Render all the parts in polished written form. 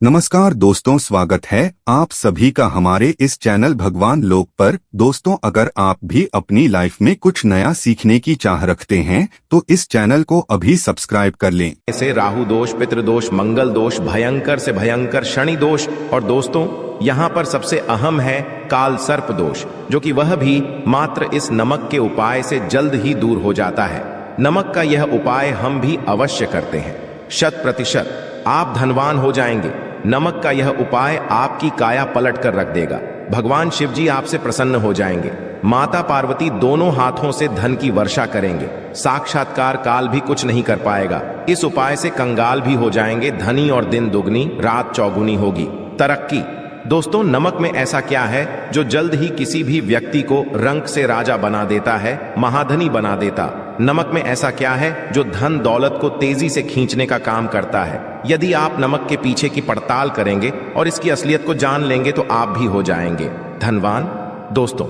नमस्कार दोस्तों, स्वागत है आप सभी का हमारे इस चैनल भगवान लोक पर। दोस्तों, अगर आप भी अपनी लाइफ में कुछ नया सीखने की चाह रखते हैं तो इस चैनल को अभी सब्सक्राइब कर लें। ऐसे राहु दोष, पितृदोष, मंगल दोष, भयंकर से भयंकर शनि दोष और दोस्तों यहाँ पर सबसे अहम है काल सर्प दोष, जो कि वह भी मात्र इस नमक के उपाय से जल्द ही दूर हो जाता है। नमक का यह उपाय हम भी अवश्य करते हैं, 100% आप धनवान हो जाएंगे। नमक का यह उपाय आपकी काया पलट कर रख देगा। भगवान शिव जी आपसे प्रसन्न हो जाएंगे। माता पार्वती दोनों हाथों से धन की वर्षा करेंगे। साक्षात्कार काल भी कुछ नहीं कर पाएगा। इस उपाय से कंगाल भी हो जाएंगे। धनी और दिन दुगनी रात चौगुनी होगी। तरक्की। दोस्तों, नमक में ऐसा क्या है जो जल्द ही किसी भी व्यक्ति को रंक से राजा बना देता है, महाधनी बना देता। नमक में ऐसा क्या है जो धन दौलत को तेजी से खींचने का काम करता है। यदि आप नमक के पीछे की पड़ताल करेंगे और इसकी असलियत को जान लेंगे तो आप भी हो जाएंगे धनवान। दोस्तों,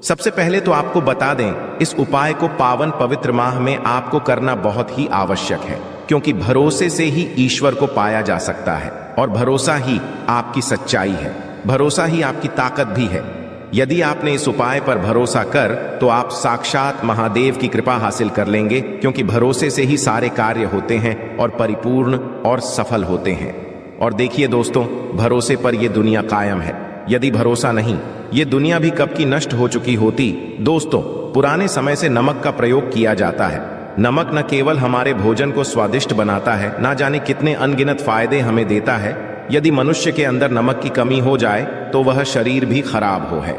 सबसे पहले तो आपको बता दें, इस उपाय को पावन पवित्र माह में आपको करना बहुत ही आवश्यक है, क्योंकि भरोसे से ही ईश्वर को पाया जा सकता है और भरोसा ही आपकी सच्चाई है, भरोसा ही आपकी ताकत भी है। यदि आपने इस उपाय पर भरोसा कर तो आप साक्षात महादेव की कृपा हासिल कर लेंगे, क्योंकि भरोसे से ही सारे कार्य होते हैं और परिपूर्ण और सफल होते हैं। और देखिए दोस्तों, भरोसे पर यह दुनिया कायम है। यदि भरोसा नहीं, ये दुनिया भी कब की नष्ट हो चुकी होती। दोस्तों, पुराने समय से नमक का प्रयोग किया जाता है। नमक न केवल हमारे भोजन को स्वादिष्ट बनाता है, ना जाने कितने अनगिनत फायदे हमें देता है। यदि मनुष्य के अंदर नमक की कमी हो जाए तो वह शरीर भी खराब हो है।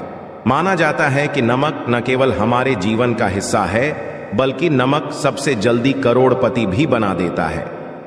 माना जाता है कि नमक न केवल हमारे जीवन का हिस्सा है, बल्कि नमक सबसे जल्दी करोड़पति भी बना देता है।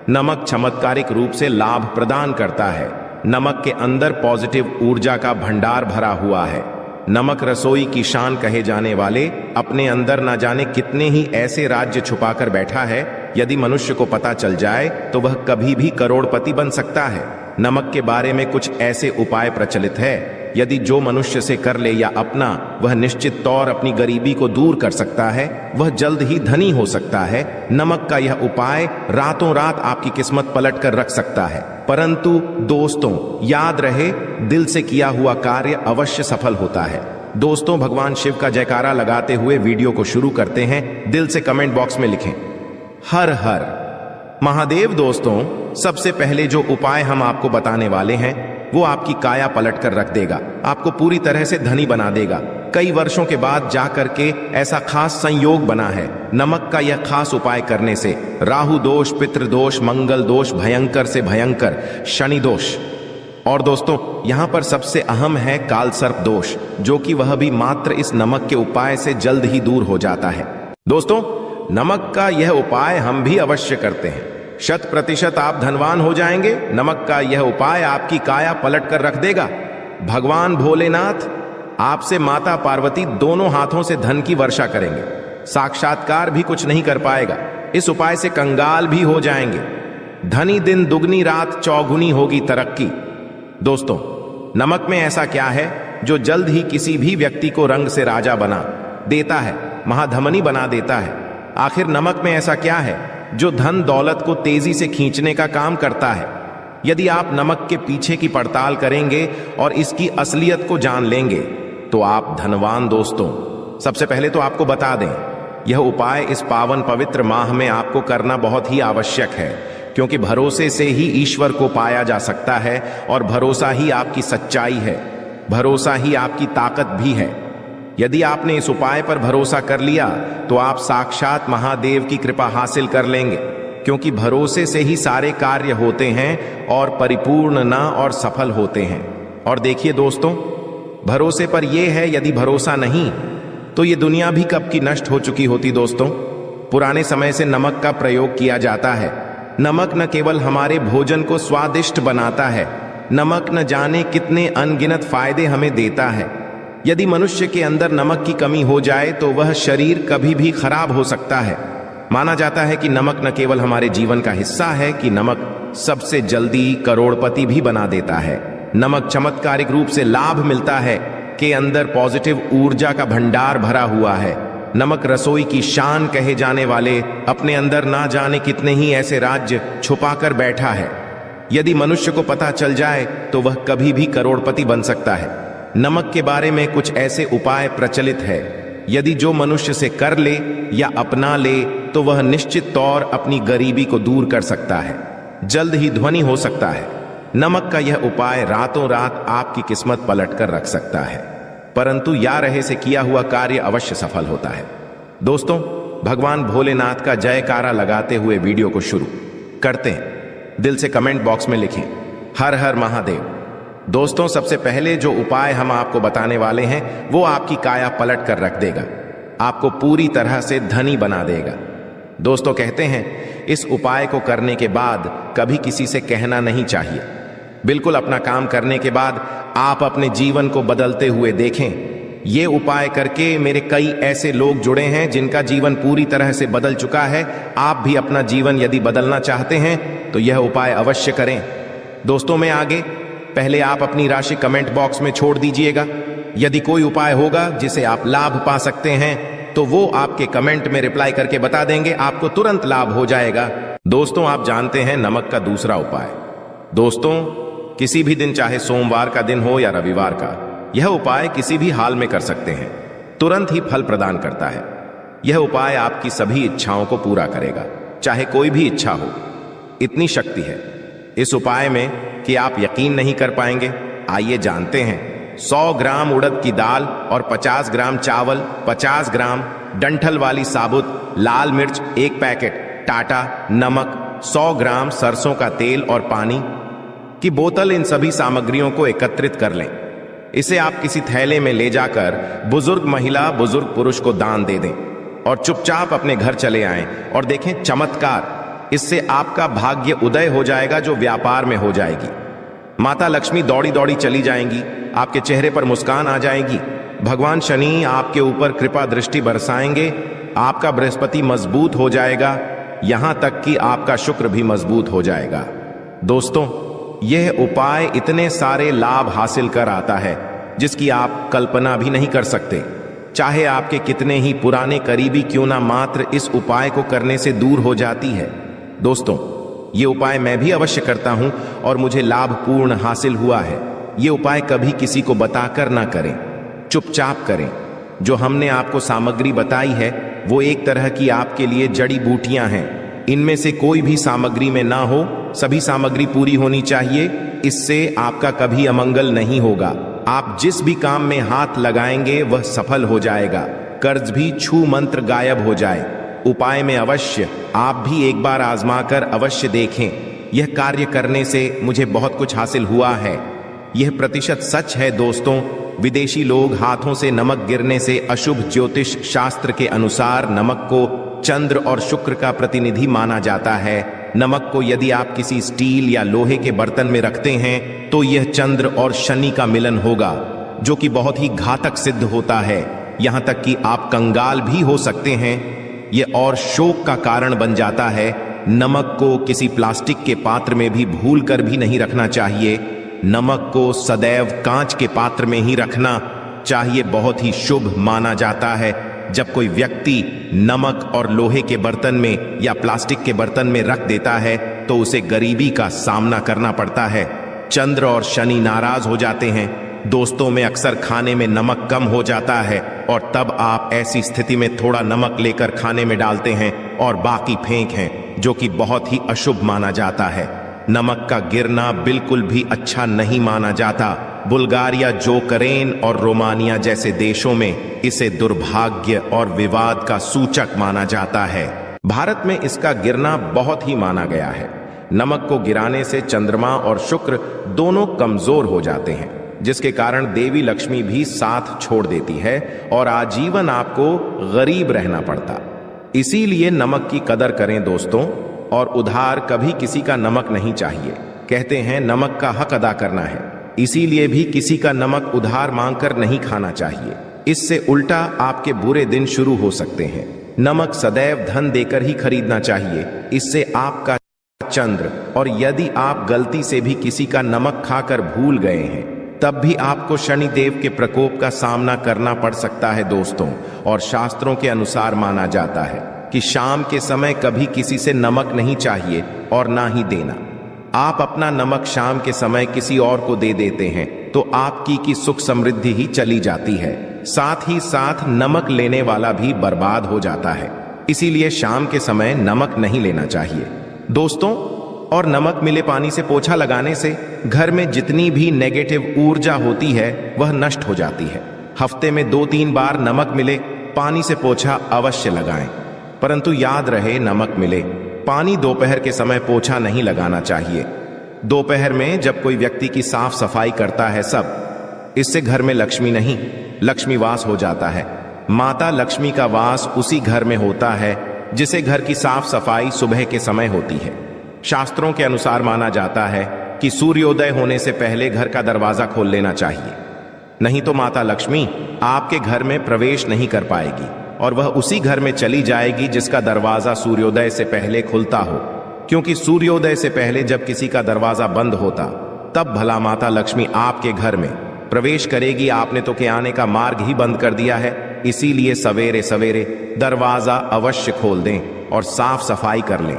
नमक चमत्कारिक रूप से लाभ प्रदान करता है। नमक के अंदर पॉजिटिव ऊर्जा का भंडार भरा हुआ है। नमक रसोई की शान कहे जाने वाले अपने अंदर न जाने कितने ही ऐसे राज्य छुपाकर बैठा है। यदि मनुष्य को पता चल जाए तो वह कभी भी करोड़पति बन सकता है। नमक के बारे में कुछ ऐसे उपाय प्रचलित है, यदि जो मनुष्य से कर ले या अपना, वह निश्चित तौर अपनी गरीबी को दूर कर सकता है, वह जल्द ही धनी हो सकता है। नमक का यह उपाय रातों रात आपकी किस्मत पलट कर रख सकता है। परंतु दोस्तों, याद रहे, दिल से किया हुआ कार्य अवश्य सफल होता है। दोस्तों, भगवान शिव का जयकारा लगाते हुए वीडियो को शुरू करते हैं। दिल से कमेंट बॉक्स में लिखें हर हर महादेव। दोस्तों, सबसे पहले जो उपाय हम आपको बताने वाले हैं वो आपकी काया पलट कर रख देगा, आपको पूरी तरह से धनी बना देगा। कई वर्षों के बाद जाकर के ऐसा खास संयोग बना है। नमक का यह खास उपाय करने से राहु दोष, पितृदोष, मंगल दोष, भयंकर से भयंकर शनि दोष और दोस्तों यहां पर सबसे अहम है काल सर्प दोष, जो कि वह भी मात्र इस नमक के उपाय से जल्द ही दूर हो जाता है। दोस्तों, नमक का यह उपाय हम भी अवश्य करते हैं, 100% आप धनवान हो जाएंगे। नमक का यह उपाय आपकी काया पलट कर रख देगा। भगवान भोलेनाथ आपसे माता पार्वती दोनों हाथों से धन की वर्षा करेंगे। साक्षात्कार भी कुछ नहीं कर पाएगा। इस उपाय से कंगाल भी हो जाएंगे। धनी दिन दुगनी रात चौगुनी होगी तरक्की। दोस्तों, नमक में ऐसा क्या है जो जल्द ही किसी भी व्यक्ति को रंग से राजा बना देता है, महाधमनी बना देता है। आखिर नमक में ऐसा क्या है जो धन दौलत को तेजी से खींचने का काम करता है। यदि आप नमक के पीछे की पड़ताल करेंगे और इसकी असलियत को जान लेंगे तो आप धनवान। दोस्तों, सबसे पहले तो आपको बता दें, यह उपाय इस पावन पवित्र माह में आपको करना बहुत ही आवश्यक है, क्योंकि भरोसे से ही ईश्वर को पाया जा सकता है और भरोसा ही आपकी सच्चाई है, भरोसा ही आपकी ताकत भी है। यदि आपने इस उपाय पर भरोसा कर लिया तो आप साक्षात महादेव की कृपा हासिल कर लेंगे, क्योंकि भरोसे से ही सारे कार्य होते हैं और परिपूर्ण न और सफल होते हैं। और देखिए दोस्तों, भरोसे पर यह है, यदि भरोसा नहीं तो ये दुनिया भी कब की नष्ट हो चुकी होती। दोस्तों, पुराने समय से नमक का प्रयोग किया जाता है। नमक न केवल हमारे भोजन को स्वादिष्ट बनाता है, नमक न जाने कितने अनगिनत फायदे हमें देता है। यदि मनुष्य के अंदर नमक की कमी हो जाए तो वह शरीर कभी भी खराब हो सकता है। माना जाता है कि नमक न केवल हमारे जीवन का हिस्सा है, कि नमक सबसे जल्दी करोड़पति भी बना देता है। नमक चमत्कारिक रूप से लाभ मिलता है के अंदर पॉजिटिव ऊर्जा का भंडार भरा हुआ है। नमक रसोई की शान कहे जाने वाले अपने अंदर ना जाने कितने ही ऐसे राज्य छुपाकर बैठा है। यदि मनुष्य को पता चल जाए तो वह कभी भी करोड़पति बन सकता है। नमक के बारे में कुछ ऐसे उपाय प्रचलित है, यदि जो मनुष्य से कर ले या अपना ले तो वह निश्चित तौर अपनी गरीबी को दूर कर सकता है, जल्द ही धनी हो सकता है। नमक का यह उपाय रातों रात आपकी किस्मत पलट कर रख सकता है, परंतु या रहे से किया हुआ कार्य अवश्य सफल होता है। दोस्तों, भगवान भोलेनाथ का जयकारा लगाते हुए वीडियो को शुरू करते हैं। दिल से कमेंट बॉक्स में लिखें हर हर महादेव। दोस्तों, सबसे पहले जो उपाय हम आपको बताने वाले हैं वो आपकी काया पलट कर रख देगा, आपको पूरी तरह से धनी बना देगा। दोस्तों, कहते हैं इस उपाय को करने के बाद कभी किसी से कहना नहीं चाहिए। बिल्कुल अपना काम करने के बाद आप अपने जीवन को बदलते हुए देखें। ये उपाय करके मेरे कई ऐसे लोग जुड़े हैं जिनका जीवन पूरी तरह से बदल चुका है। आप भी अपना जीवन यदि बदलना चाहते हैं तो यह उपाय अवश्य करें। दोस्तों, मैं आगे, पहले आप अपनी राशि कमेंट बॉक्स में छोड़ दीजिएगा। यदि कोई उपाय होगा जिसे आप लाभ पा सकते हैं तो वो आपके कमेंट में रिप्लाई करके बता देंगे, आपको तुरंत लाभ हो जाएगा। दोस्तों, आप जानते हैं नमक का दूसरा उपाय। दोस्तों, किसी भी दिन, चाहे सोमवार का दिन हो या रविवार का, यह उपाय किसी भी हाल में कर सकते हैं, तुरंत ही फल प्रदान करता है। यह उपाय आपकी सभी इच्छाओं को पूरा करेगा, चाहे कोई भी इच्छा हो। इतनी शक्ति है इस उपाय में कि आप यकीन नहीं कर पाएंगे। आइए जानते हैं। 100 ग्राम उड़द की दाल और 50 ग्राम चावल, 50 ग्राम डंठल वाली साबुत लाल मिर्च, 1 पैकेट टाटा नमक, 100 ग्राम सरसों का तेल और पानी की बोतल, इन सभी सामग्रियों को एकत्रित कर लें। इसे आप किसी थैले में ले जाकर बुजुर्ग महिला, बुजुर्ग पुरुष को दान दे दें और चुपचाप अपने घर चले आएं और देखें चमत्कार। इससे आपका भाग्य उदय हो जाएगा, जो व्यापार में हो जाएगी। माता लक्ष्मी दौड़ी दौड़ी चली जाएंगी, आपके चेहरे पर मुस्कान आ जाएगी। भगवान शनि आपके ऊपर कृपा दृष्टि बरसाएंगे, आपका बृहस्पति मजबूत हो जाएगा, यहां तक कि आपका शुक्र भी मजबूत हो जाएगा। दोस्तों, यह उपाय इतने सारे लाभ हासिल कर आता है जिसकी आप कल्पना भी नहीं कर सकते। चाहे आपके कितने ही पुराने करीबी क्यों ना, मात्र इस उपाय को करने से दूर हो जाती है। दोस्तों, ये उपाय मैं भी अवश्य करता हूं और मुझे लाभ पूर्ण हासिल हुआ है। ये उपाय कभी किसी को बताकर ना करें, चुपचाप करें। जो हमने आपको सामग्री बताई है वो एक तरह की आपके लिए जड़ी बूटियां हैं। इनमें से कोई भी सामग्री में ना हो, सभी सामग्री पूरी होनी चाहिए। इससे आपका कभी अमंगल नहीं होगा। आप जिस भी काम में हाथ लगाएंगे वह सफल हो जाएगा। कर्ज भी छू मंत्र गायब हो जाए। उपाय में अवश्य आप भी एक बार आजमाकर अवश्य देखें। यह कार्य करने से मुझे बहुत कुछ हासिल हुआ है, यह प्रतिशत सच है। दोस्तों, विदेशी लोग हाथों से नमक गिरने से अशुभ ज्योतिष शास्त्र के अनुसार नमक को चंद्र और शुक्र का प्रतिनिधि माना जाता है। नमक को यदि आप किसी स्टील या लोहे के बर्तन में रखते हैं तो यह चंद्र और शनि का मिलन होगा, जो कि बहुत ही घातक सिद्ध होता है। यहां तक कि आप कंगाल भी हो सकते हैं। यह और शोक का कारण बन जाता है। नमक को किसी प्लास्टिक के पात्र में भी भूल कर भी नहीं रखना चाहिए। नमक को सदैव कांच के पात्र में ही रखना चाहिए, बहुत ही शुभ माना जाता है। जब कोई व्यक्ति नमक और लोहे के बर्तन में या प्लास्टिक के बर्तन में रख देता है तो उसे गरीबी का सामना करना पड़ता है। चंद्र और शनि नाराज हो जाते हैं। दोस्तों में अक्सर खाने में नमक कम हो जाता है और तब आप ऐसी स्थिति में थोड़ा नमक लेकर खाने में डालते हैं और बाकी फेंक हैं, जो कि बहुत ही अशुभ माना जाता है। नमक का गिरना बिल्कुल भी अच्छा नहीं माना जाता। बुल्गारिया, जोकरेन और रोमानिया जैसे देशों में इसे दुर्भाग्य और विवाद का सूचक माना जाता है। भारत में इसका गिरना बहुत ही माना गया है। नमक को गिराने से चंद्रमा और शुक्र दोनों कमजोर हो जाते हैं, जिसके कारण देवी लक्ष्मी भी साथ छोड़ देती है और आजीवन आपको गरीब रहना पड़ता। इसीलिए नमक की कदर करें दोस्तों, और उधार कभी किसी का नमक नहीं चाहिए। कहते हैं नमक का हक अदा करना है, इसीलिए भी किसी का नमक उधार मांगकर नहीं खाना चाहिए। इससे उल्टा आपके बुरे दिन शुरू हो सकते हैं। नमक सदैव धन देकर ही खरीदना चाहिए, इससे आपका चंद्र, और यदि आप गलती से भी किसी का नमक खाकर भूल गए हैं तब भी आपको शनि देव के प्रकोप का सामना करना पड़ सकता है दोस्तों। और शास्त्रों के अनुसार माना जाता है कि शाम के समय कभी किसी से नमक नहीं चाहिए और ना ही देना। आप अपना नमक शाम के समय किसी और को दे देते हैं तो आपकी की सुख समृद्धि ही चली जाती है, साथ ही साथ नमक लेने वाला भी बर्बाद हो जाता है। इसीलिए शाम के समय नमक नहीं लेना चाहिए दोस्तों। और नमक मिले पानी से पोछा लगाने से घर में जितनी भी नेगेटिव ऊर्जा होती है वह नष्ट हो जाती है। हफ्ते में 2-3 बार नमक मिले पानी से पोछा अवश्य लगाएं, परंतु याद रहे नमक मिले पानी दोपहर के समय पोछा नहीं लगाना चाहिए। दोपहर में जब कोई व्यक्ति की साफ सफाई करता है इससे घर में लक्ष्मी नहीं लक्ष्मी वास हो जाता है। माता लक्ष्मी का वास उसी घर में होता है जिसे घर की साफ सफाई सुबह के समय होती है। शास्त्रों के अनुसार माना जाता है कि सूर्योदय होने से पहले घर का दरवाजा खोल लेना चाहिए, नहीं तो माता लक्ष्मी आपके घर में प्रवेश नहीं कर पाएगी और वह उसी घर में चली जाएगी जिसका दरवाजा सूर्योदय से पहले खुलता हो। क्योंकि सूर्योदय से पहले जब किसी का दरवाजा बंद होता तब भला माता लक्ष्मी आपके घर में प्रवेश करेगी। आपने तो के आने का मार्ग ही बंद कर दिया है। इसीलिए सवेरे सवेरे दरवाजा अवश्य खोल दें और साफ सफाई कर लें।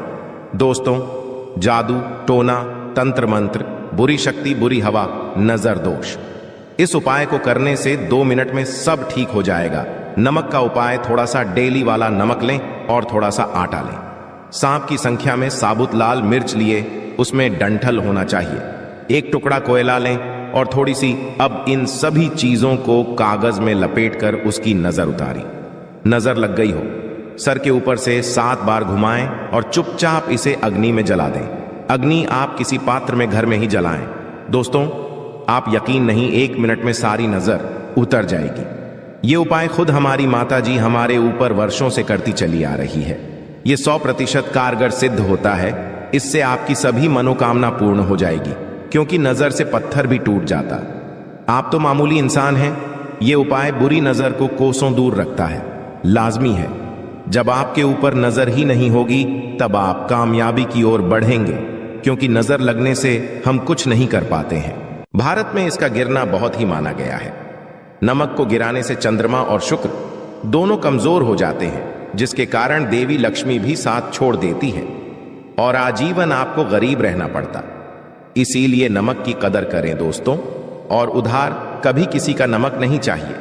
दोस्तों, जादू, टोना, तंत्र मंत्र, बुरी शक्ति, बुरी हवा, नजर दोष, इस उपाय को करने से 2 मिनट में सब ठीक हो जाएगा। नमक का उपाय, थोड़ा सा डेली वाला नमक लें और थोड़ा सा आटा लें। सांप की संख्या में साबुत लाल मिर्च लिए, उसमें डंठल होना चाहिए। 1 टुकड़ा कोयला लें और थोड़ी सी, अब इन सभी चीजों को कागज में लपेटकर उसकी नजर उतारी। नजर लग गई हो, सर के ऊपर से 7 बार घुमाएं और चुपचाप इसे अग्नि में जला दें। अग्नि आप किसी पात्र में घर में ही जलाएं। दोस्तों, आप यकीन नहीं, 1 मिनट में सारी नजर उतर जाएगी। ये उपाय खुद हमारी माता जी हमारे ऊपर वर्षों से करती चली आ रही है। ये 100% कारगर सिद्ध होता है। इससे आपकी सभी मनोकामना पूर्ण हो जाएगी, क्योंकि नजर से पत्थर भी टूट जाता। आप तो मामूली इंसान हैं, ये उपाय बुरी नजर को कोसों दूर रखता है। लाजमी है, जब आपके ऊपर नजर ही नहीं होगी तब आप कामयाबी की ओर बढ़ेंगे, क्योंकि नजर लगने से हम कुछ नहीं कर पाते हैं। भारत में इसका गिरना बहुत ही माना गया है। नमक को गिराने से चंद्रमा और शुक्र दोनों कमजोर हो जाते हैं, जिसके कारण देवी लक्ष्मी भी साथ छोड़ देती है और आजीवन आपको गरीब रहना पड़ता। इसीलिए नमक की कदर करें दोस्तों, और उधार कभी किसी का नमक नहीं चाहिए।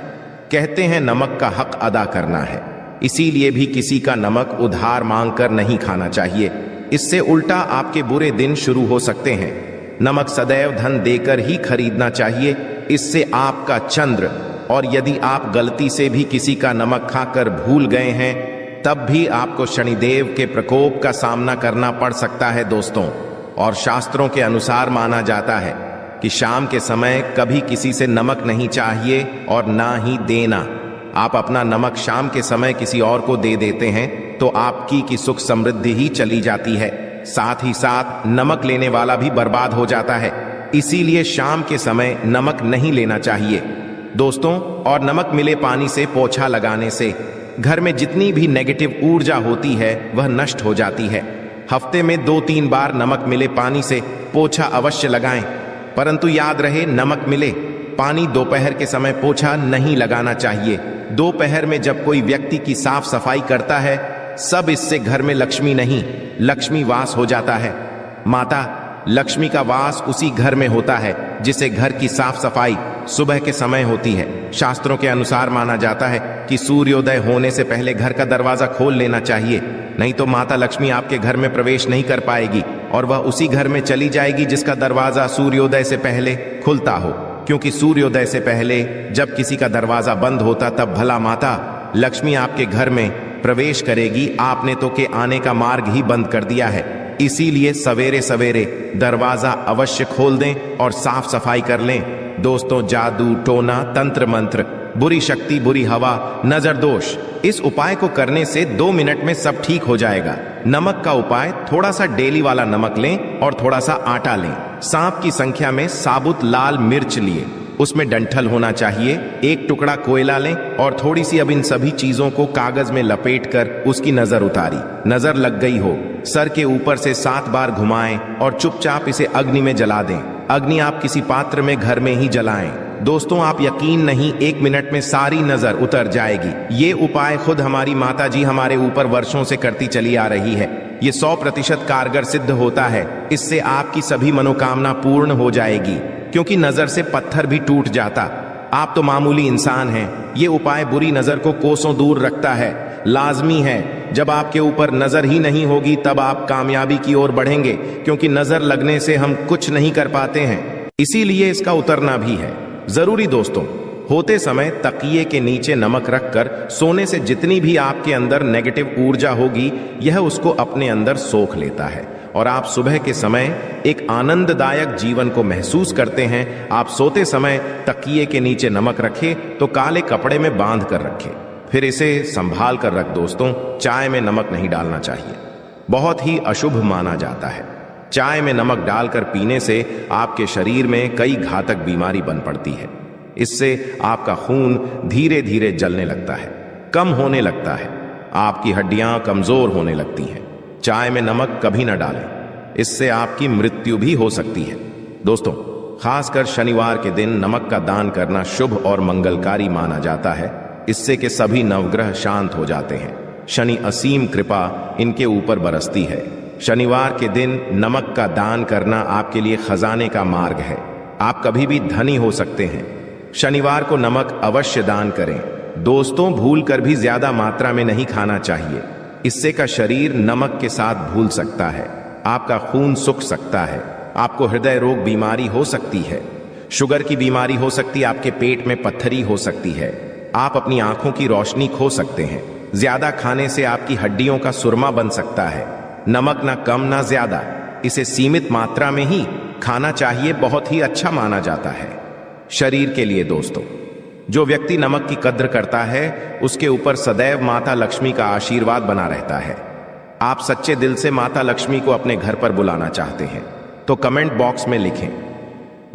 कहते हैं नमक का हक अदा करना है, इसीलिए भी किसी का नमक उधार मांगकर नहीं खाना चाहिए। इससे उल्टा आपके बुरे दिन शुरू हो सकते हैं। नमक सदैव धन देकर ही खरीदना चाहिए, इससे आपका चंद्र, और यदि आप गलती से भी किसी का नमक खाकर भूल गए हैं तब भी आपको शनिदेव के प्रकोप का सामना करना पड़ सकता है दोस्तों। और शास्त्रों के अनुसार माना जाता है कि शाम के समय कभी किसी से नमक नहीं चाहिए और ना ही देना। आप अपना नमक शाम के समय किसी और को दे देते हैं तो आपकी की सुख समृद्धि ही चली जाती है, साथ ही साथ नमक लेने वाला भी बर्बाद हो जाता है। इसीलिए शाम के समय नमक नहीं लेना चाहिए दोस्तों। और नमक मिले पानी से पोछा लगाने से घर में जितनी भी नेगेटिव ऊर्जा होती है वह नष्ट हो जाती है। हफ्ते में 2-3 बार नमक मिले पानी से पोछा अवश्य लगाएं, परंतु याद रहे नमक मिले पानी दोपहर के समय पोछा नहीं लगाना चाहिए। दोपहर में जब कोई व्यक्ति की साफ सफाई करता है सब इससे घर में लक्ष्मी नहीं लक्ष्मी वास हो जाता है। माता लक्ष्मी का वास उसी घर में होता है जिसे घर की साफ सफाई सुबह के समय होती है। शास्त्रों के अनुसार माना जाता है कि सूर्योदय होने से पहले घर का दरवाजा खोल लेना चाहिए, नहीं तो माता लक्ष्मी आपके घर में प्रवेश नहीं कर पाएगी और वह उसी घर में चली जाएगी जिसका दरवाजा सूर्योदय से पहले खुलता हो। क्योंकि सूर्योदय से पहले जब किसी का दरवाजा बंद होता तब भला माता लक्ष्मी आपके घर में प्रवेश करेगी। आपने तो के आने का मार्ग ही बंद कर दिया है। इसीलिए सवेरे सवेरे दरवाजा अवश्य खोल दें और साफ सफाई कर लें दोस्तों। जादू, टोना, तंत्र मंत्र, बुरी शक्ति, बुरी हवा, नजर दोष, इस उपाय को करने से 2 मिनट में सब ठीक हो जाएगा। नमक का उपाय, थोड़ा सा डेली वाला नमक लें और थोड़ा सा आटा लें। सांप की संख्या में साबुत लाल मिर्च लिए, उसमें डंठल होना चाहिए। 1 टुकड़ा कोयला लें और थोड़ी सी, अब इन सभी चीजों को कागज में लपेटकर उसकी नजर उतारी। नजर लग गई हो, सर के ऊपर से 7 बार घुमाएं और चुपचाप इसे अग्नि में जला दें। अग्नि आप किसी पात्र में घर में ही जलाएं दोस्तों। आप यकीन नहीं, 1 मिनट में सारी नजर उतर जाएगी। ये उपाय खुद हमारी माता जी हमारे ऊपर वर्षों से करती चली आ रही है। ये 100% कारगर सिद्ध होता है। इससे आपकी सभी मनोकामना पूर्ण हो जाएगी, क्योंकि नजर से पत्थर भी टूट जाता। आप तो मामूली इंसान हैं। ये उपाय बुरी नजर को कोसों दूर रखता है। लाजमी है, जब आपके ऊपर नजर ही नहीं होगी तब आप कामयाबी की ओर बढ़ेंगे, क्योंकि नजर लगने से हम कुछ नहीं कर पाते हैं, इसीलिए इसका उतरना भी है जरूरी। दोस्तों, होते समय तकिए के नीचे नमक रखकर सोने से जितनी भी आपके अंदर नेगेटिव ऊर्जा होगी, यह उसको अपने अंदर सोख लेता है और आप सुबह के समय एक आनंददायक जीवन को महसूस करते हैं। आप सोते समय तकिए के नीचे नमक रखें तो काले कपड़े में बांध कर रखें, फिर इसे संभाल कर रख। दोस्तों, चाय में नमक नहीं डालना चाहिए, बहुत ही अशुभ माना जाता है। चाय में नमक डालकर पीने से आपके शरीर में कई घातक बीमारी बन पड़ती है। इससे आपका खून धीरे धीरे जलने लगता है, कम होने लगता है, आपकी हड्डियां कमजोर होने लगती हैं। चाय में नमक कभी न डालें, इससे आपकी मृत्यु भी हो सकती है। दोस्तों, खासकर शनिवार के दिन नमक का दान करना शुभ और मंगलकारी माना जाता है। इससे के सभी नवग्रह शांत हो जाते हैं, शनि असीम कृपा इनके ऊपर बरसती है। शनिवार के दिन नमक का दान करना आपके लिए खजाने का मार्ग है। आप कभी भी धनी हो सकते हैं। शनिवार को नमक अवश्य दान करें। दोस्तों, भूल कर भी ज्यादा मात्रा में नहीं खाना चाहिए, इससे का शरीर नमक के साथ भूल सकता है, आपका खून सूख सकता है, आपको हृदय रोग बीमारी हो सकती है, शुगर की बीमारी हो सकती है, आपके पेट में पत्थरी हो सकती है, आप अपनी आंखों की रोशनी खो सकते हैं। ज्यादा खाने से आपकी हड्डियों का सुरमा बन सकता है। नमक ना कम ना ज्यादा, इसे सीमित मात्रा में ही खाना चाहिए, बहुत ही अच्छा माना जाता है शरीर के लिए। दोस्तों, जो व्यक्ति नमक की कद्र करता है उसके ऊपर सदैव माता लक्ष्मी का आशीर्वाद बना रहता है। आप सच्चे दिल से माता लक्ष्मी को अपने घर पर बुलाना चाहते हैं तो कमेंट बॉक्स में लिखें,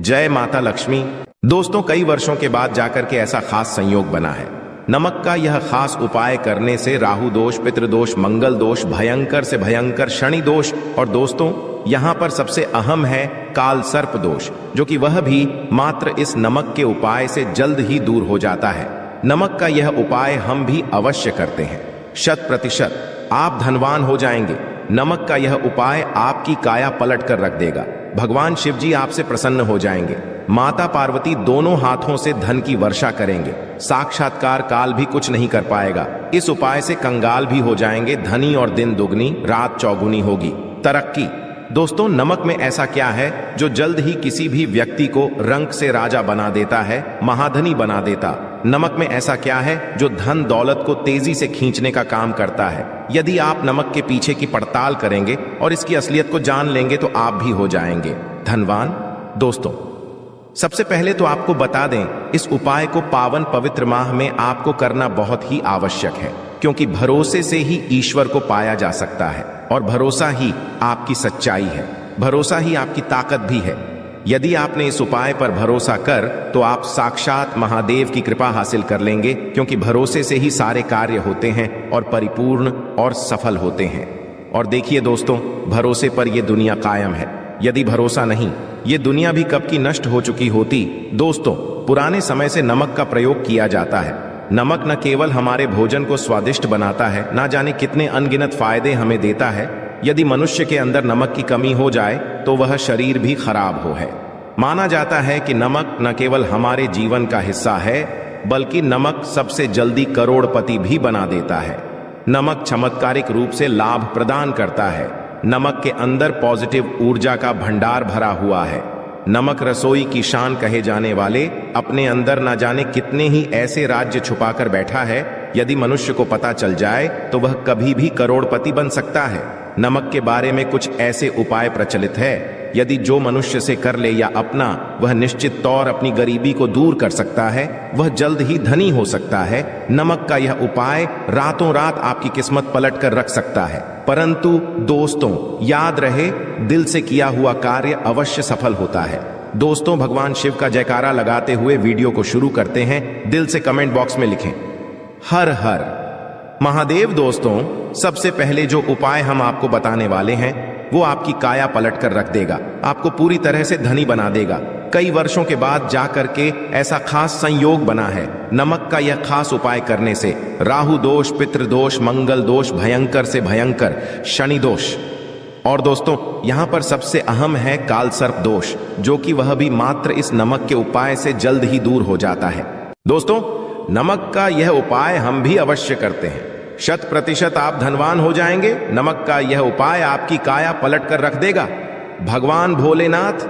जय माता लक्ष्मी। दोस्तों, कई वर्षों के बाद जाकर के ऐसा खास संयोग बना है। नमक का यह खास उपाय करने से राहु दोष, पितृदोष, मंगल दोष, भयंकर से भयंकर शनि दोष और दोस्तों यहां पर सबसे अहम है काल सर्प दोष, जो कि वह भी मात्र इस नमक के उपाय से जल्द ही दूर हो जाता है। नमक का यह उपाय हम भी अवश्य करते हैं, 100% आप धनवान हो जाएंगे। नमक का यह उपाय आपकी काया पलट कर रख देगा। भगवान शिव जी आपसे प्रसन्न हो जाएंगे। माता पार्वती दोनों हाथों से धन की वर्षा करेंगे। साक्षात्कार काल भी कुछ नहीं कर पाएगा। इस उपाय से कंगाल भी हो जाएंगे। धनी और दिन दुगनी रात चौगुनी होगी। तरक्की। दोस्तों, नमक में ऐसा क्या है जो जल्द ही किसी भी व्यक्ति को रंक से राजा बना देता है, महाधनी बना देता। नमक में ऐसा क्या है जो धन दौलत को तेजी से खींचने का काम करता है। यदि आप नमक के पीछे की पड़ताल करेंगे और इसकी असलियत को जान लेंगे तो आप भी हो जाएंगे धनवान। दोस्तों, सबसे पहले तो आपको बता दें, इस उपाय को पावन पवित्र माह में आपको करना बहुत ही आवश्यक है, क्योंकि भरोसे से ही ईश्वर को पाया जा सकता है और भरोसा ही आपकी सच्चाई है, भरोसा ही आपकी ताकत भी है। यदि आपने इस उपाय पर भरोसा कर तो आप साक्षात महादेव की कृपा हासिल कर लेंगे, क्योंकि भरोसे से ही सारे कार्य होते हैं और परिपूर्ण और सफल होते हैं। और देखिए दोस्तों, भरोसे पर यह दुनिया कायम है। यदि भरोसा नहीं, ये दुनिया भी कब की नष्ट हो चुकी होती। दोस्तों, पुराने समय से नमक का प्रयोग किया जाता है। नमक न केवल हमारे भोजन को स्वादिष्ट बनाता है, ना जाने कितने अनगिनत फायदे हमें देता है। यदि मनुष्य के अंदर नमक की कमी हो जाए तो वह शरीर भी खराब हो है। माना जाता है कि नमक न केवल हमारे जीवन का हिस्सा है, बल्कि नमक सबसे जल्दी करोड़पति भी बना देता है। नमक चमत्कारिक रूप से लाभ प्रदान करता है। नमक के अंदर पॉजिटिव ऊर्जा का भंडार भरा हुआ है। नमक रसोई की शान कहे जाने वाले अपने अंदर न जाने कितने ही ऐसे राज्य छुपाकर बैठा है। यदि मनुष्य को पता चल जाए तो वह कभी भी करोड़पति बन सकता है। नमक के बारे में कुछ ऐसे उपाय प्रचलित है, यदि जो मनुष्य से कर ले या अपना, वह निश्चित तौर अपनी गरीबी को दूर कर सकता है, वह जल्द ही धनी हो सकता है। नमक का यह उपाय रातों रात आपकी किस्मत पलट कर रख सकता है। परंतु दोस्तों, याद रहे, दिल से किया हुआ कार्य अवश्य सफल होता है। दोस्तों, भगवान शिव का जयकारा लगाते हुए वीडियो को शुरू करते हैं। दिल से कमेंट बॉक्स में लिखें, हर हर महादेव। दोस्तों, सबसे पहले जो उपाय हम आपको बताने वाले हैं वो आपकी काया पलट कर रख देगा, आपको पूरी तरह से धनी बना देगा। कई वर्षों के बाद जाकर के ऐसा खास संयोग बना है। नमक का यह खास उपाय करने से राहु दोष, पितृदोष, मंगल दोष, भयंकर से भयंकर शनि दोष, और दोस्तों यहां पर सबसे अहम है काल सर्प दोष, जो कि वह भी मात्र इस नमक के उपाय से जल्द ही दूर हो जाता है। दोस्तों नमक का यह उपाय हम भी अवश्य करते हैं। 100% आप धनवान हो जाएंगे। नमक का यह उपाय आपकी काया पलट कर रख देगा। भगवान भोलेनाथ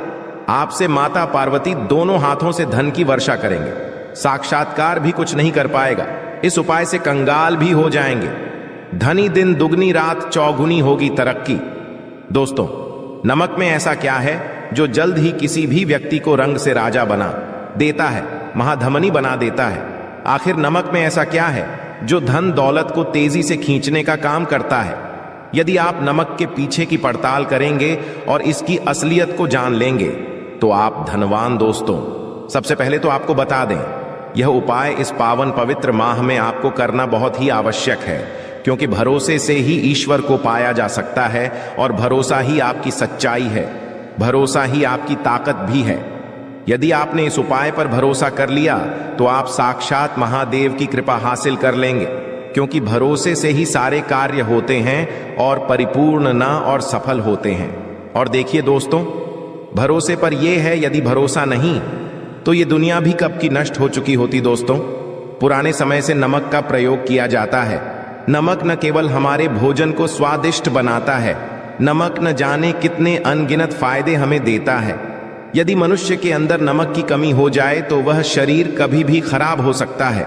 आपसे माता पार्वती दोनों हाथों से धन की वर्षा करेंगे। साक्षात्कार भी कुछ नहीं कर पाएगा। इस उपाय से कंगाल भी हो जाएंगे। धनी दिन दुगनी रात चौगुनी होगी तरक्की। दोस्तों नमक में ऐसा क्या है जो जल्द ही किसी भी व्यक्ति को रंग से राजा बना देता है, महाधमनी बना देता है? आखिर नमक में ऐसा क्या है जो धन दौलत को तेजी से खींचने का काम करता है? यदि आप नमक के पीछे की पड़ताल करेंगे और इसकी असलियत को जान लेंगे तो आप धनवान। दोस्तों सबसे पहले तो आपको बता दें, यह उपाय इस पावन पवित्र माह में आपको करना बहुत ही आवश्यक है, क्योंकि भरोसे से ही ईश्वर को पाया जा सकता है और भरोसा ही आपकी सच्चाई है, भरोसा ही आपकी ताकत भी है। यदि आपने इस उपाय पर भरोसा कर लिया तो आप साक्षात महादेव की कृपा हासिल कर लेंगे, क्योंकि भरोसे से ही सारे कार्य होते हैं और परिपूर्ण ना और सफल होते हैं। और देखिए दोस्तों, भरोसे पर यह है, यदि भरोसा नहीं तो ये दुनिया भी कब की नष्ट हो चुकी होती। दोस्तों पुराने समय से नमक का प्रयोग किया जाता है। नमक न केवल हमारे भोजन को स्वादिष्ट बनाता है, नमक न जाने कितने अनगिनत फायदे हमें देता है। यदि मनुष्य के अंदर नमक की कमी हो जाए तो वह शरीर कभी भी खराब हो सकता है।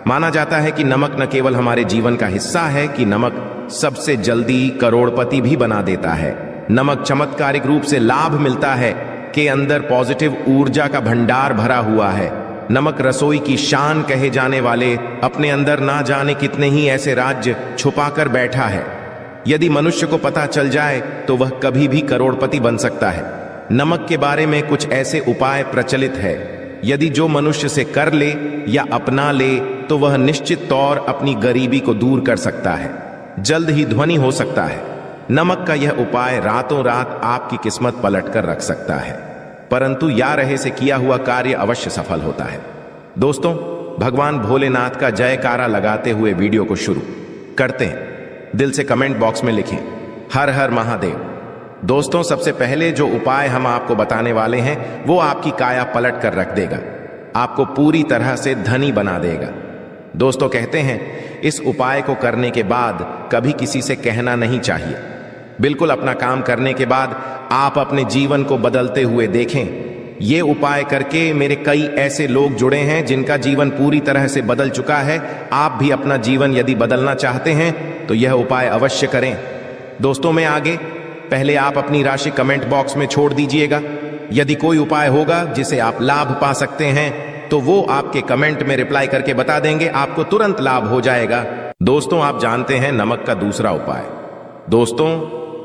माना जाता है कि नमक न केवल हमारे जीवन का हिस्सा है, कि नमक सबसे जल्दी करोड़पति भी बना देता है। नमक चमत्कारिक रूप से लाभ मिलता है के अंदर पॉजिटिव ऊर्जा का भंडार भरा हुआ है। नमक रसोई की शान कहे जाने वाले अपने अंदर ना जाने कितने ही ऐसे राज्य छुपाकर बैठा है। यदि मनुष्य को पता चल जाए तो वह कभी भी करोड़पति बन सकता है। नमक के बारे में कुछ ऐसे उपाय प्रचलित है, यदि जो मनुष्य से कर ले या अपना ले तो वह निश्चित तौर अपनी गरीबी को दूर कर सकता है, जल्द ही धनी हो सकता है। नमक का यह उपाय रातों रात आपकी किस्मत पलट कर रख सकता है, परंतु या रहे से किया हुआ कार्य अवश्य सफल होता है। दोस्तों भगवान भोलेनाथ का जयकारा लगाते हुए वीडियो को शुरू करते हैं। दिल से कमेंट बॉक्स में लिखें हर हर महादेव। दोस्तों सबसे पहले जो उपाय हम आपको बताने वाले हैं वो आपकी काया पलट कर रख देगा, आपको पूरी तरह से धनी बना देगा। दोस्तों कहते हैं इस उपाय को करने के बाद कभी किसी से कहना नहीं चाहिए। बिल्कुल अपना काम करने के बाद आप अपने जीवन को बदलते हुए देखें। ये उपाय करके मेरे कई ऐसे लोग जुड़े हैं जिनका जीवन पूरी तरह से बदल चुका है। आप भी अपना जीवन यदि बदलना चाहते हैं तो यह उपाय अवश्य करें। दोस्तों मैं आगे, पहले आप अपनी राशि कमेंट बॉक्स में छोड़ दीजिएगा। यदि कोई उपाय होगा जिसे आप लाभ पा सकते हैं तो वो आपके कमेंट में रिप्लाई करके बता देंगे, आपको तुरंत लाभ हो जाएगा। दोस्तों आप जानते हैं नमक का दूसरा उपाय। दोस्तों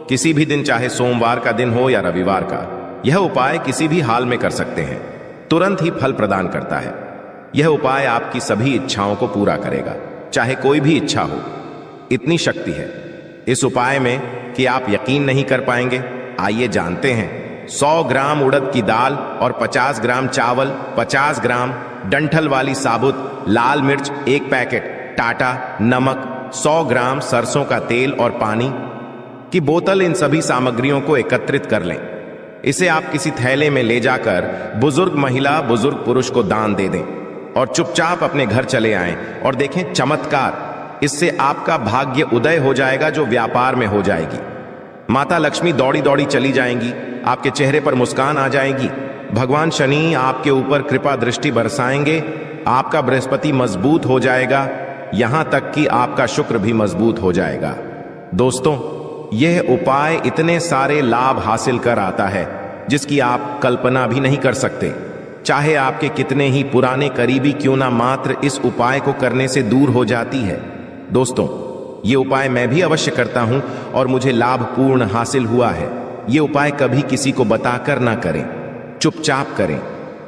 किसी भी दिन, चाहे सोमवार का दिन हो या रविवार का, यह उपाय किसी भी हाल में कर सकते हैं, तुरंत ही फल प्रदान करता है। यह उपाय आपकी सभी इच्छाओं को पूरा करेगा, चाहे कोई भी इच्छा हो। इतनी शक्ति है इस उपाय में कि आप यकीन नहीं कर पाएंगे। आइए जानते हैं। 100 ग्राम उड़द की दाल और 50 ग्राम चावल, 50 ग्राम डंठल वाली साबुत लाल मिर्च 1 पैकेट, टाटा नमक, 100 ग्राम सरसों का तेल और पानी की बोतल, इन सभी सामग्रियों को एकत्रित कर लें। इसे आप किसी थैले में ले जाकर बुजुर्ग महिला बुजुर्ग पुरुष को दान दे दें और चुपचाप अपने घर चले आएं और देखें चमत्कार। इससे आपका भाग्य उदय हो जाएगा, जो व्यापार में हो जाएगी। माता लक्ष्मी दौड़ी दौड़ी चली जाएंगी, आपके चेहरे पर मुस्कान आ जाएगी। भगवान शनि आपके ऊपर कृपा दृष्टि बरसाएंगे, आपका बृहस्पति मजबूत हो जाएगा, यहां तक कि आपका शुक्र भी मजबूत हो जाएगा। दोस्तों यह उपाय इतने सारे लाभ हासिल कर आता है जिसकी आप कल्पना भी नहीं कर सकते। चाहे आपके कितने ही पुराने करीबी क्यों ना, मात्र इस उपाय को करने से दूर हो जाती है। दोस्तों ये उपाय मैं भी अवश्य करता हूं और मुझे लाभ पूर्ण हासिल हुआ है। ये उपाय कभी किसी को बताकर ना करें, चुपचाप करें।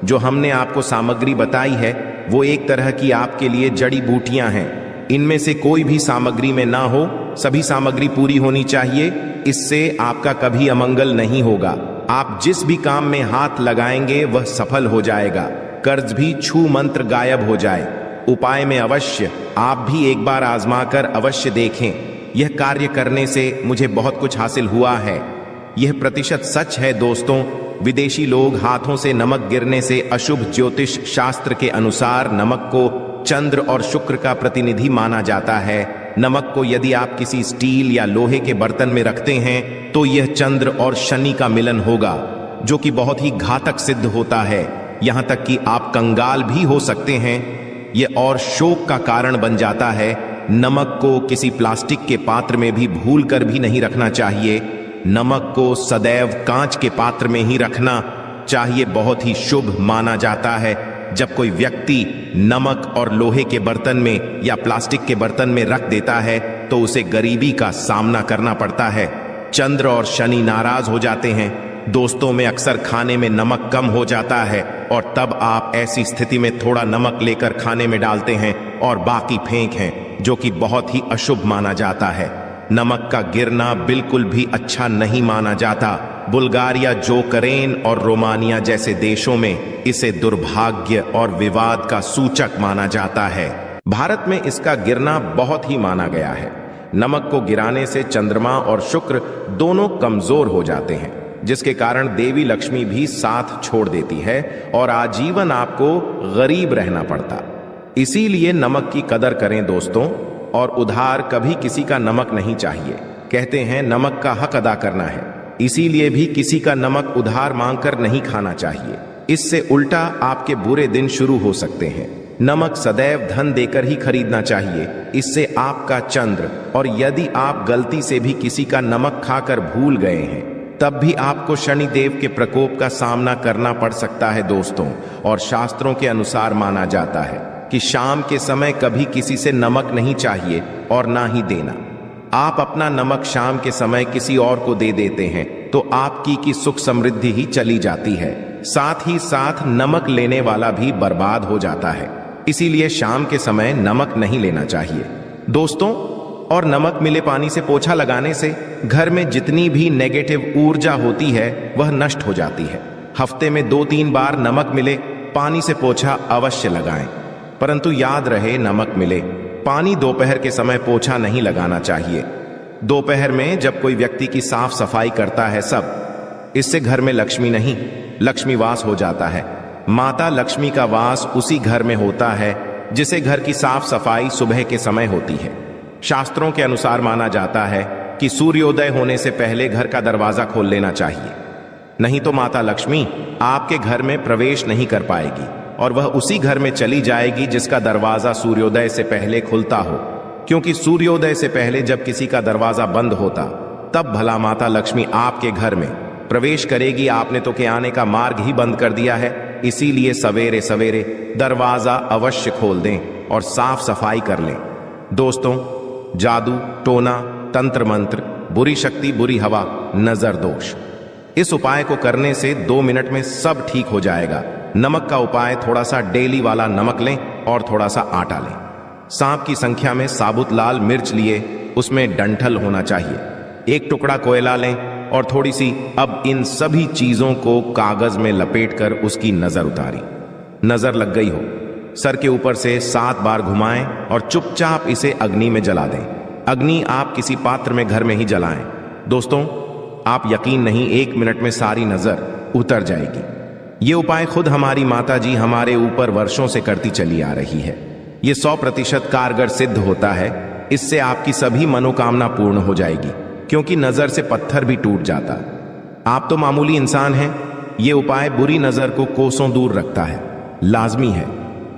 जो हमने आपको सामग्री बताई है वो एक तरह की आपके लिए जड़ी बूटियां हैं। इनमें से कोई भी सामग्री में ना हो, सभी सामग्री पूरी होनी चाहिए। इससे आपका कभी अमंगल नहीं होगा। आप जिस भी काम में हाथ लगाएंगे वह सफल हो जाएगा। कर्ज भी छू मंत्र गायब हो जाए। उपाय में अवश्य आप भी एक बार आजमा कर अवश्य देखें। यह कार्य करने से मुझे बहुत कुछ हासिल हुआ है। यह प्रतिशत सच है दोस्तों। विदेशी लोग हाथों से नमक गिरने से अशुभ ज्योतिष शास्त्र के अनुसार नमक को चंद्र और शुक्र का प्रतिनिधि माना जाता है। नमक को यदि आप किसी स्टील या लोहे के बर्तन में रखते हैं तो यह चंद्र और शनि का मिलन होगा, जो कि बहुत ही घातक सिद्ध होता है। यहां तक कि आप कंगाल भी हो सकते हैं। यह और शोक का कारण बन जाता है। नमक को किसी प्लास्टिक के पात्र में भी भूल कर भी नहीं रखना चाहिए। नमक को सदैव कांच के पात्र में ही रखना चाहिए। बहुत ही शुभ माना जाता है। जब कोई व्यक्ति नमक और लोहे के बर्तन में या प्लास्टिक के बर्तन में रख देता है तो उसे गरीबी का सामना करना पड़ता है। चंद्र और शनि नाराज हो जाते हैं। दोस्तों में अक्सर खाने में नमक कम हो जाता है और तब आप ऐसी स्थिति में थोड़ा नमक लेकर खाने में डालते हैं और बाकी फेंक हैं, जो कि बहुत ही अशुभ माना जाता है। नमक का गिरना बिल्कुल भी अच्छा नहीं माना जाता। बुल्गारिया, जोकरेन और रोमानिया जैसे देशों में इसे दुर्भाग्य और विवाद का सूचक माना जाता है। भारत में इसका गिरना बहुत ही माना गया है। नमक को गिराने से चंद्रमा और शुक्र दोनों कमजोर हो जाते हैं, जिसके कारण देवी लक्ष्मी भी साथ छोड़ देती है और आजीवन आपको गरीब रहना पड़ता। इसीलिए नमक की कदर करें दोस्तों, और उधार कभी किसी का नमक नहीं चाहिए। कहते हैं नमक का हक अदा करना है, इसीलिए भी किसी का नमक उधार मांगकर नहीं खाना चाहिए। इससे उल्टा आपके बुरे दिन शुरू हो सकते हैं। नमक सदैव धन देकर ही खरीदना चाहिए, इससे आपका चंद्र, और यदि आप गलती से भी किसी का नमक खाकर भूल गए हैं तब भी आपको शनिदेव के प्रकोप का सामना करना पड़ सकता है दोस्तों। और शास्त्रों के अनुसार माना जाता है कि शाम के समय कभी किसी से नमक नहीं चाहिए और ना ही देना। आप अपना नमक शाम के समय किसी और को दे देते हैं तो आपकी की सुख समृद्धि ही चली जाती है, साथ ही साथ नमक लेने वाला भी बर्बाद हो जाता है। इसीलिए शाम के समय नमक नहीं लेना चाहिए दोस्तों। और नमक मिले पानी से पोछा लगाने से घर में जितनी भी नेगेटिव ऊर्जा होती है वह नष्ट हो जाती है। हफ्ते में 2-3 बार नमक मिले पानी से पोछा अवश्य लगाएं, परंतु याद रहे नमक मिले पानी दोपहर के समय पोछा नहीं लगाना चाहिए। दोपहर में जब कोई व्यक्ति की साफ सफाई करता है सब, इससे घर में लक्ष्मी नहीं लक्ष्मी वास हो जाता है। माता लक्ष्मी का वास उसी घर में होता है जिसे घर की साफ सफाई सुबह के समय होती है। शास्त्रों के अनुसार माना जाता है कि सूर्योदय होने से पहले घर का दरवाजा खोल लेना चाहिए, नहीं तो माता लक्ष्मी आपके घर में प्रवेश नहीं कर पाएगी और वह उसी घर में चली जाएगी जिसका दरवाजा सूर्योदय से पहले खुलता हो। क्योंकि सूर्योदय से पहले जब किसी का दरवाजा बंद होता तब भला माता लक्ष्मी आपके घर में प्रवेश करेगी। आपने तो के आने का मार्ग ही बंद कर दिया है। इसीलिए सवेरे सवेरे दरवाजा अवश्य खोल दें और साफ सफाई कर लें। दोस्तों, जादू, टोना, तंत्र मंत्र, बुरी शक्ति, बुरी हवा, नजर दोष, इस उपाय को करने से 2 मिनट में सब ठीक हो जाएगा। नमक का उपाय, थोड़ा सा डेली वाला नमक लें और थोड़ा सा आटा लें। सांप की संख्या में साबुत लाल मिर्च लिए, उसमें डंठल होना चाहिए। 1 टुकड़ा कोयला लें और थोड़ी सी, अब इन सभी चीजों को कागज में लपेटकर उसकी नजर उतारी। नजर लग गई हो, सर के ऊपर से 7 बार घुमाएं और चुपचाप इसे अग्नि में जला दें। अग्नि आप किसी पात्र में घर में ही जलाएं। दोस्तों, आप यकीन नहीं, 1 मिनट में सारी नजर उतर जाएगी। ये उपाय खुद हमारी माता जी हमारे ऊपर वर्षों से करती चली आ रही है। ये 100% कारगर सिद्ध होता है। इससे आपकी सभी मनोकामना पूर्ण हो जाएगी, क्योंकि नजर से पत्थर भी टूट जाता। आप तो मामूली इंसान हैं। ये उपाय बुरी नजर को कोसों दूर रखता है, लाजमी है।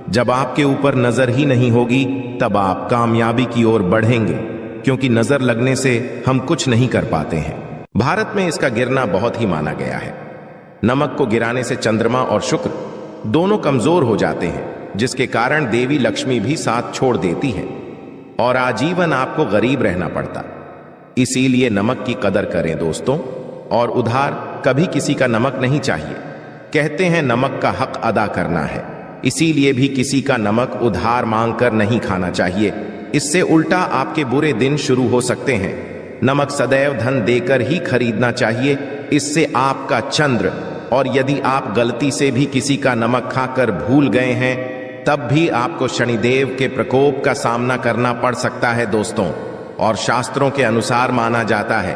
जब आपके ऊपर नजर ही नहीं होगी तब आप कामयाबी की ओर बढ़ेंगे, क्योंकि नजर लगने से हम कुछ नहीं कर पाते हैं। भारत में इसका गिरना बहुत ही माना गया है। नमक को गिराने से चंद्रमा और शुक्र दोनों कमजोर हो जाते हैं, जिसके कारण देवी लक्ष्मी भी साथ छोड़ देती है और आजीवन आपको गरीब रहना पड़ता। इसीलिए नमक की कदर करें दोस्तों, और उधार कभी किसी का नमक नहीं चाहिए। कहते हैं नमक का हक अदा करना है, इसीलिए भी किसी का नमक उधार मांगकर नहीं खाना चाहिए। इससे उल्टा आपके बुरे दिन शुरू हो सकते हैं। नमक सदैव धन देकर ही खरीदना चाहिए, इससे आपका चंद्र, और यदि आप गलती से भी किसी का नमक खाकर भूल गए हैं तब भी आपको शनिदेव के प्रकोप का सामना करना पड़ सकता है दोस्तों। और शास्त्रों के अनुसार माना जाता है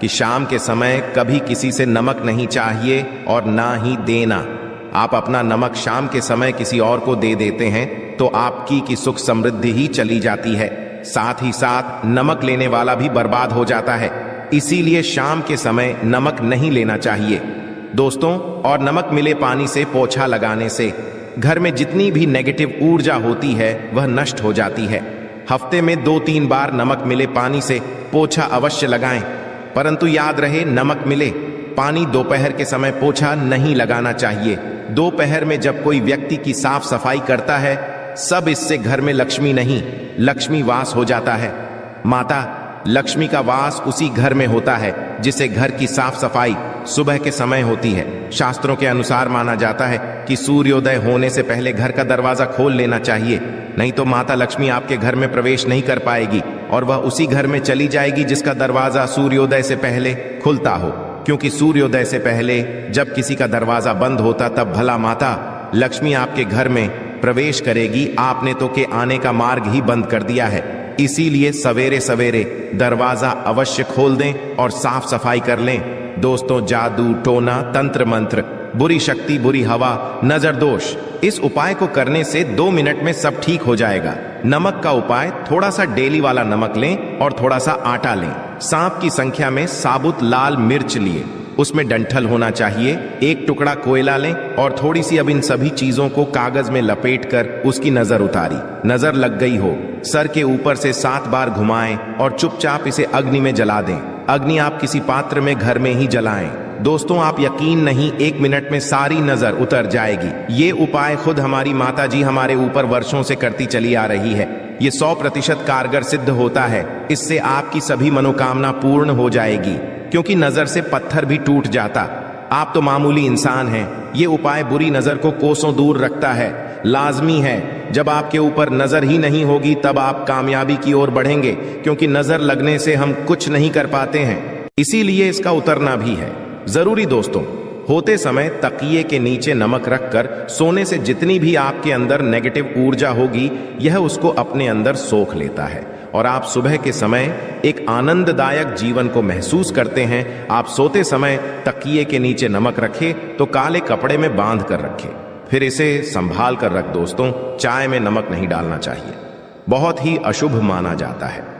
कि शाम के समय कभी किसी से नमक नहीं चाहिए और ना ही देना। आप अपना नमक शाम के समय किसी और को दे देते हैं तो आपकी की सुख समृद्धि ही चली जाती है, साथ ही साथ नमक लेने वाला भी बर्बाद हो जाता है। इसीलिए शाम के समय नमक नहीं लेना चाहिए दोस्तों। और नमक मिले पानी से पोछा लगाने से घर में जितनी भी नेगेटिव ऊर्जा होती है वह नष्ट हो जाती है। हफ्ते में 2-3 बार नमक मिले पानी से पोछा अवश्य लगाएं, परंतु याद रहे नमक मिले पानी दोपहर के समय पोछा नहीं लगाना चाहिए। दोपहर में जब कोई व्यक्ति की साफ सफाई करता है सब इससे घर में लक्ष्मी नहीं लक्ष्मी वास हो जाता है। माता लक्ष्मी का वास उसी घर में होता है जिसे घर की साफ सफाई सुबह के समय होती है। शास्त्रों के अनुसार माना जाता है कि सूर्योदय होने से पहले घर का दरवाजा खोल लेना चाहिए, नहीं तो माता लक्ष्मी आपके घर में प्रवेश नहीं कर पाएगी और वह उसी घर में चली जाएगी जिसका दरवाजा सूर्योदय से पहले खुलता हो। क्योंकि सूर्योदय से पहले जब किसी का दरवाजा बंद होता तब भला माता लक्ष्मी आपके घर में प्रवेश करेगी, आपने तो के आने का मार्ग ही बंद कर दिया है। इसीलिए सवेरे सवेरे दरवाजा अवश्य खोल दें और साफ सफाई कर लें दोस्तों। जादू टोना तंत्र मंत्र, बुरी शक्ति, बुरी हवा, नजर दोष, इस उपाय को करने से 2 मिनट में सब ठीक हो जाएगा। नमक का उपाय, थोड़ा सा डेली वाला नमक लें और थोड़ा सा आटा लें। सांप की संख्या में साबुत लाल मिर्च लिए, उसमें डंठल होना चाहिए। 1 टुकड़ा कोयला लें और थोड़ी सी अब इन सभी चीजों को कागज में लपेटकर उसकी नजर उतारी। नजर लग गई हो, सर के ऊपर से 7 बार घुमाएं और चुपचाप इसे अग्नि में जला दें। अग्नि आप किसी पात्र में घर में ही जलाएं दोस्तों। आप यकीन नहीं 1 मिनट में सारी नजर उतर जाएगी। ये उपाय खुद हमारी माता जी हमारे ऊपर वर्षों से करती चली आ रही है। ये 100% कारगर सिद्ध होता है। इससे आपकी सभी मनोकामना पूर्ण हो जाएगी, क्योंकि नजर से पत्थर भी टूट जाता। आप तो मामूली इंसान हैं, ये उपाय बुरी नजर को कोसों दूर रखता है। लाजमी है, जब आपके ऊपर नजर ही नहीं होगी तब आप कामयाबी की ओर बढ़ेंगे, क्योंकि नजर लगने से हम कुछ नहीं कर पाते हैं, इसीलिए इसका उतरना भी है जरूरी दोस्तों। होते समय तकिए के नीचे नमक रखकर सोने से जितनी भी आपके अंदर नेगेटिव ऊर्जा होगी यह उसको अपने अंदर सोख लेता है और आप सुबह के समय एक आनंददायक जीवन को महसूस करते हैं। आप सोते समय तकिए के नीचे नमक रखें तो काले कपड़े में बांध कर रखें, फिर इसे संभाल कर रख दोस्तों। चाय में नमक नहीं डालना चाहिए, बहुत ही अशुभ माना जाता है।